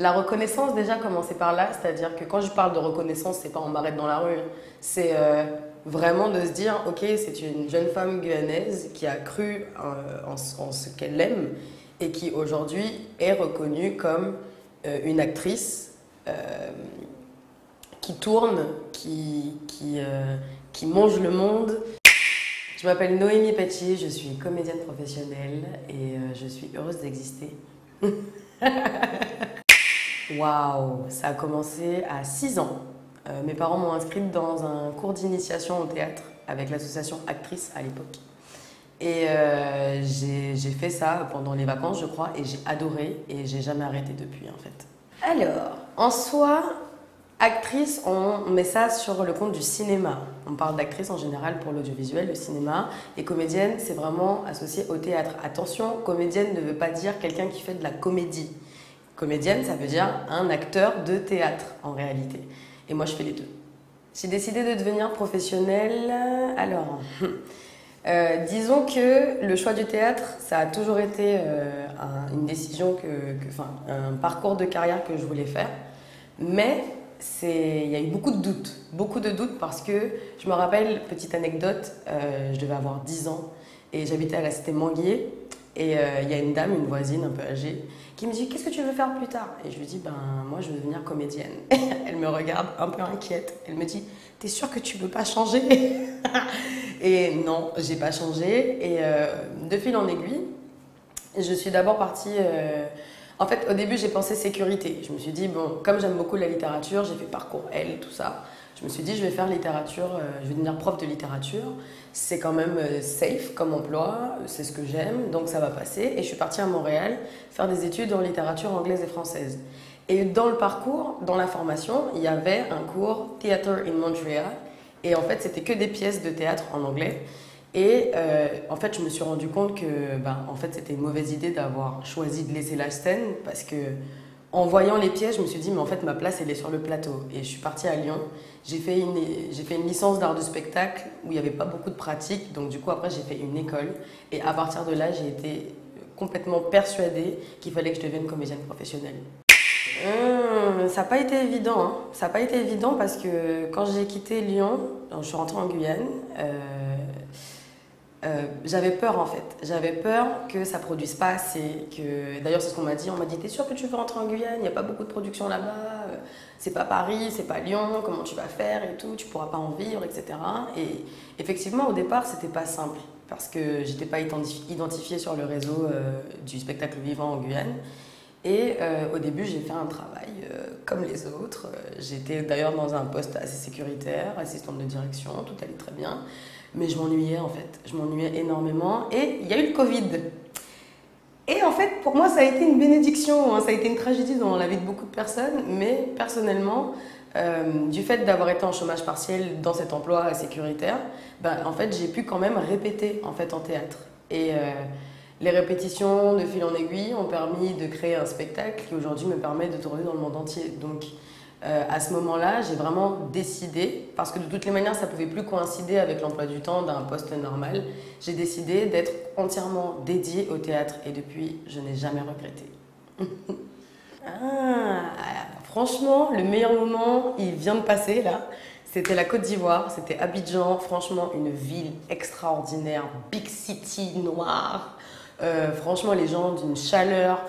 La reconnaissance, déjà, commencer par là, c'est-à-dire que quand je parle de reconnaissance, c'est pas on m'arrête dans la rue, c'est vraiment de se dire, ok, c'est une jeune femme guyanaise qui a cru en ce qu'elle aime et qui aujourd'hui est reconnue comme une actrice qui tourne, qui mange le monde. Je m'appelle Noémie Petit, je suis comédienne professionnelle et je suis heureuse d'exister. Waouh, ça a commencé à 6 ans. Mes parents m'ont inscrite dans un cours d'initiation au théâtre avec l'association Actrice à l'époque. Et j'ai fait ça pendant les vacances, je crois, et j'ai adoré et j'ai jamais arrêté depuis en fait. Alors, en soi, actrice, on met ça sur le compte du cinéma. On parle d'actrice en général pour l'audiovisuel, le cinéma. Et comédienne, c'est vraiment associé au théâtre. Attention, comédienne ne veut pas dire quelqu'un qui fait de la comédie. Comédienne, ça veut dire un acteur de théâtre en réalité. Et moi, je fais les deux. J'ai décidé de devenir professionnelle. Alors, disons que le choix du théâtre, ça a toujours été une décision, un parcours de carrière que je voulais faire. Mais il y a eu beaucoup de doutes parce que je me rappelle, petite anecdote, je devais avoir 10 ans et j'habitais à la cité Manguier et il y a une dame, une voisine un peu âgée, qui me dit « Qu'est-ce que tu veux faire plus tard ?» Et je lui dis « Ben moi je veux devenir comédienne. » Elle me regarde un peu inquiète, elle me dit « T'es sûre que tu veux pas changer ?» Et non, j'ai pas changé et de fil en aiguille, je suis d'abord partie... En fait, au début, j'ai pensé sécurité. Je me suis dit, bon, comme j'aime beaucoup la littérature, j'ai fait parcours L, tout ça. Je me suis dit, je vais faire littérature, je vais devenir prof de littérature. C'est quand même safe comme emploi, c'est ce que j'aime, donc ça va passer. Et je suis partie à Montréal faire des études en littérature anglaise et française. Et dans le parcours, dans la formation, il y avait un cours Theatre in Montreal. Et en fait, c'était que des pièces de théâtre en anglais. Et en fait, je me suis rendu compte que en fait, c'était une mauvaise idée d'avoir choisi de laisser la scène parce que en voyant les pièces, je me suis dit mais en fait ma place elle est sur le plateau. Et je suis partie à Lyon. J'ai fait une licence d'art du spectacle où il n'y avait pas beaucoup de pratique. Donc du coup après j'ai fait une école et à partir de là j'ai été complètement persuadée qu'il fallait que je devienne comédienne professionnelle. Ça n'a pas été évident, hein. Ça n'a pas été évident parce que quand j'ai quitté Lyon, je suis rentrée en Guyane. J'avais peur en fait, j'avais peur que ça produise pas assez, d'ailleurs c'est ce qu'on m'a dit, on m'a dit t'es sûr que tu veux rentrer en Guyane, il n'y a pas beaucoup de production là-bas, c'est pas Paris, c'est pas Lyon, comment tu vas faire et tout, tu pourras pas en vivre, etc. Et effectivement au départ c'était pas simple parce que j'étais pas identifiée sur le réseau du spectacle vivant en Guyane. Et au début, j'ai fait un travail comme les autres. J'étais d'ailleurs dans un poste assez sécuritaire, assistante de direction, tout allait très bien. Mais je m'ennuyais en fait, je m'ennuyais énormément. Et il y a eu le Covid. Et en fait, pour moi, ça a été une bénédiction, hein. Ça a été une tragédie dans la vie de beaucoup de personnes. Mais personnellement, du fait d'avoir été en chômage partiel dans cet emploi sécuritaire, en fait, j'ai pu quand même répéter en fait, en théâtre. Et les répétitions de fil en aiguille ont permis de créer un spectacle qui aujourd'hui me permet de tourner dans le monde entier. Donc à ce moment-là, j'ai vraiment décidé, parce que de toutes les manières ça ne pouvait plus coïncider avec l'emploi du temps d'un poste normal, j'ai décidé d'être entièrement dédiée au théâtre et depuis, je n'ai jamais regretté. Franchement, le meilleur moment, il vient de passer là. C'était la Côte d'Ivoire, c'était Abidjan, franchement une ville extraordinaire, big city noire. Franchement, les gens d'une chaleur,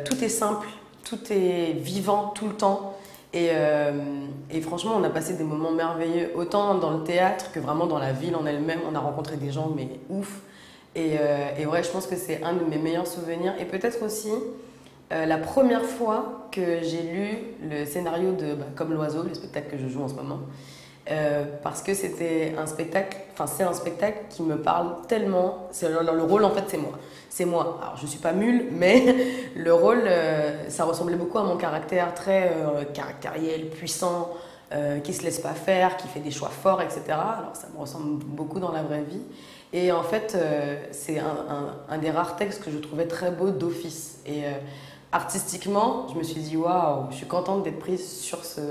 tout est simple, tout est vivant tout le temps. Et franchement, on a passé des moments merveilleux, autant dans le théâtre que vraiment dans la ville en elle-même. On a rencontré des gens, mais ouf. Et ouais, je pense que c'est un de mes meilleurs souvenirs. Et peut-être aussi la première fois que j'ai lu le scénario de Comme l'oiseau, le spectacle que je joue en ce moment. Parce que c'était un spectacle, c'est un spectacle qui me parle tellement. Le rôle, en fait, c'est moi. C'est moi. Alors, je ne suis pas mule, mais le rôle, ça ressemblait beaucoup à mon caractère, très caractériel, puissant, qui ne se laisse pas faire, qui fait des choix forts, etc. Alors, ça me ressemble beaucoup dans la vraie vie. Et en fait, c'est un des rares textes que je trouvais très beau d'office. Et artistiquement, je me suis dit, waouh, je suis contente d'être prise sur ce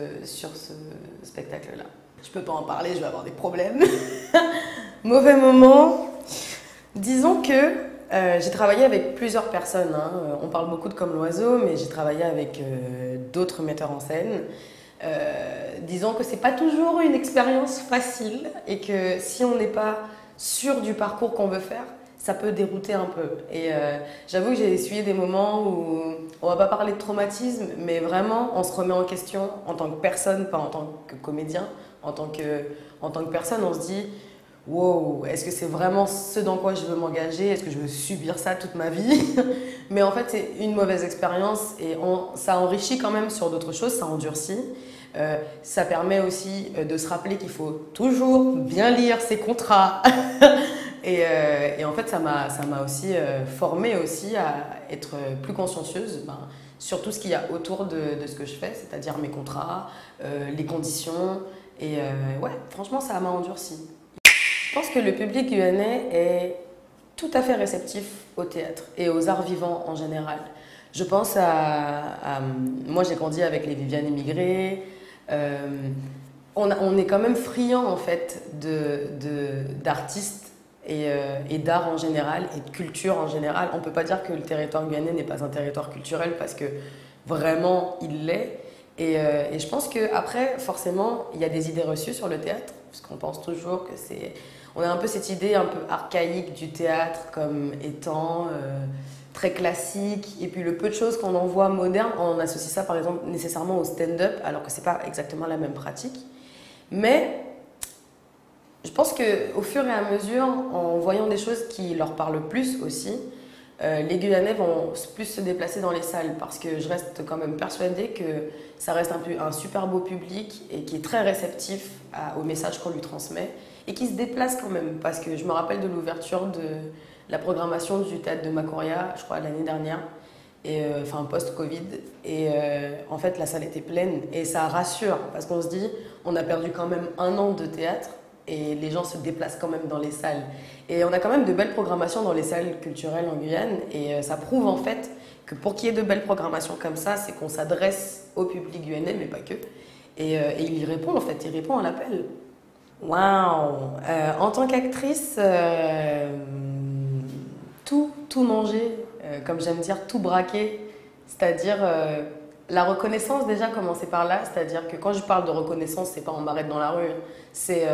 spectacle-là. Je peux pas en parler, je vais avoir des problèmes. Mauvais moment. Disons que J'ai travaillé avec plusieurs personnes, hein. On parle beaucoup de Comme l'oiseau, mais j'ai travaillé avec d'autres metteurs en scène. Disons que c'est pas toujours une expérience facile et que si on n'est pas sûr du parcours qu'on veut faire, ça peut dérouter un peu. Et j'avoue que j'ai essuyé des moments où on va pas parler de traumatisme, mais vraiment on se remet en question en tant que personne, pas en tant que comédien, en tant que personne, on se dit wow, est-ce que c'est vraiment ce dans quoi je veux m'engager? Est-ce que je veux subir ça toute ma vie? Mais en fait, c'est une mauvaise expérience et ça enrichit quand même sur d'autres choses, ça endurcit. Ça permet aussi de se rappeler qu'il faut toujours bien lire ses contrats. Et en fait, ça m'a aussi formée aussi à être plus consciencieuse sur tout ce qu'il y a autour de ce que je fais, c'est-à-dire mes contrats, les conditions. Et ouais, franchement, ça m'a endurci. Je pense que le public guyanais est tout à fait réceptif au théâtre et aux arts vivants en général. Je pense moi, j'ai grandi avec les Viviane immigrées. On est quand même friand en fait d'artistes et d'art en général et de culture en général. On ne peut pas dire que le territoire guyanais n'est pas un territoire culturel parce que vraiment il l'est. Et je pense qu'après, forcément, il y a des idées reçues sur le théâtre, parce qu'on pense toujours que c'est... On a un peu cette idée un peu archaïque du théâtre comme étant très classique. Et puis le peu de choses qu'on en voit modernes, on associe ça par exemple nécessairement au stand-up, alors que c'est pas exactement la même pratique. Mais je pense qu'au fur et à mesure, en voyant des choses qui leur parlent plus aussi, les Guyanais vont plus se déplacer dans les salles parce que je reste quand même persuadée que ça reste un super beau public et qui est très réceptif au message qu'on lui transmet et qui se déplace quand même parce que je me rappelle de l'ouverture de la programmation du théâtre de Macoria, je crois l'année dernière, enfin post-Covid, et en fait la salle était pleine et ça rassure parce qu'on se dit on a perdu quand même 1 an de théâtre et les gens se déplacent quand même dans les salles. Et on a quand même de belles programmations dans les salles culturelles en Guyane et ça prouve en fait que pour qu'il y ait de belles programmations comme ça, c'est qu'on s'adresse au public guyanais, mais pas que. Et il y répond en fait, il répond à l'appel. Waouh! En tant qu'actrice, tout manger, comme j'aime dire, tout braquer, c'est-à-dire la reconnaissance déjà, commencer par là, c'est-à-dire que quand je parle de reconnaissance, c'est pas on m'arrête dans la rue, c'est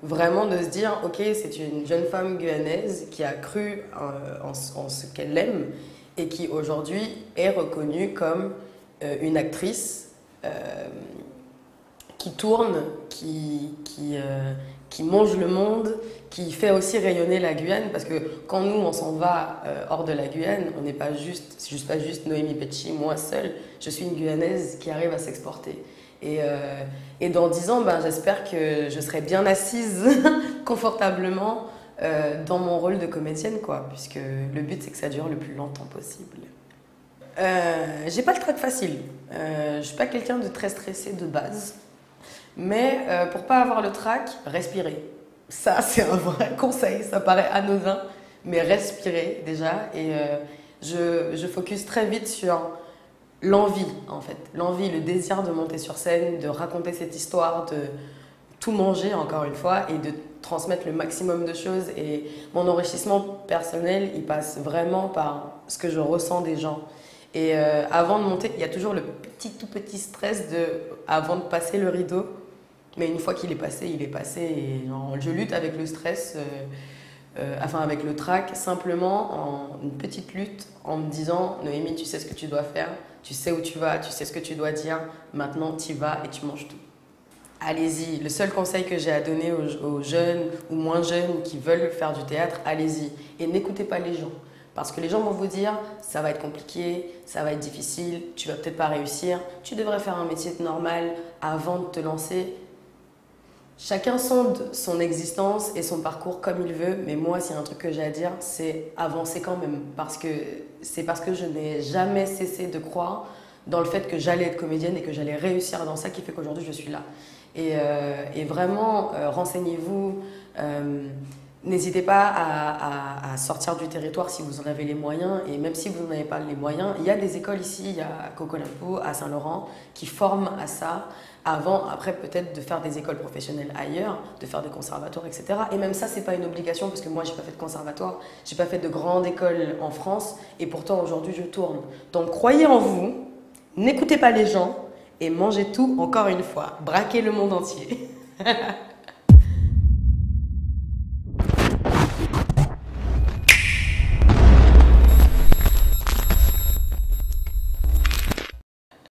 vraiment de se dire, ok, c'est une jeune femme guyanaise qui a cru en ce qu'elle aime et qui aujourd'hui est reconnue comme une actrice qui tourne, qui mange le monde, qui fait aussi rayonner la Guyane, parce que quand nous on s'en va hors de la Guyane, on n'est pas juste, c'est juste pas juste Noémie Petchy, moi seule, je suis une Guyanaise qui arrive à s'exporter. Et dans 10 ans, j'espère que je serai bien assise confortablement dans mon rôle de comédienne, quoi, puisque le but c'est que ça dure le plus longtemps possible. J'ai pas le trac facile, je suis pas quelqu'un de très stressé de base. Mais pour pas avoir le trac, respirer. Ça, c'est un vrai conseil, ça paraît anodin, mais respirer déjà. Et je focus très vite sur l'envie, en fait. L'envie, le désir de monter sur scène, de raconter cette histoire, de tout manger, encore une fois, et de transmettre le maximum de choses. Et mon enrichissement personnel, il passe vraiment par ce que je ressens des gens. Et avant de monter, il y a toujours le tout petit stress avant de passer le rideau. Mais une fois qu'il est passé, il est passé. Et genre, je lutte avec le stress, avec le trac, simplement en une petite lutte, en me disant Noémie, tu sais ce que tu dois faire, tu sais où tu vas, tu sais ce que tu dois dire, maintenant tu y vas et tu manges tout. Allez-y. Le seul conseil que j'ai à donner aux jeunes ou moins jeunes qui veulent faire du théâtre, allez-y. Et n'écoutez pas les gens. Parce que les gens vont vous dire, ça va être compliqué, ça va être difficile, tu vas peut-être pas réussir, tu devrais faire un métier normal avant de te lancer. Chacun sonde son existence et son parcours comme il veut, mais moi, s'il y a un truc que j'ai à dire, c'est avancer quand même. Parce que je n'ai jamais cessé de croire dans le fait que j'allais être comédienne et que j'allais réussir dans ça qui fait qu'aujourd'hui je suis là. Et vraiment, renseignez-vous. N'hésitez pas à sortir du territoire si vous en avez les moyens. Et même si vous n'en avez pas les moyens, il y a des écoles ici, il y a à Coquelimpo, à Saint-Laurent, qui forment à ça. Avant, après, peut-être de faire des écoles professionnelles ailleurs, de faire des conservatoires, etc. Et même ça, c'est pas une obligation parce que moi, j'ai pas fait de conservatoire, j'ai pas fait de grande école en France. Et pourtant, aujourd'hui, je tourne. Donc, croyez en vous, n'écoutez pas les gens et mangez tout encore une fois. Braquez le monde entier.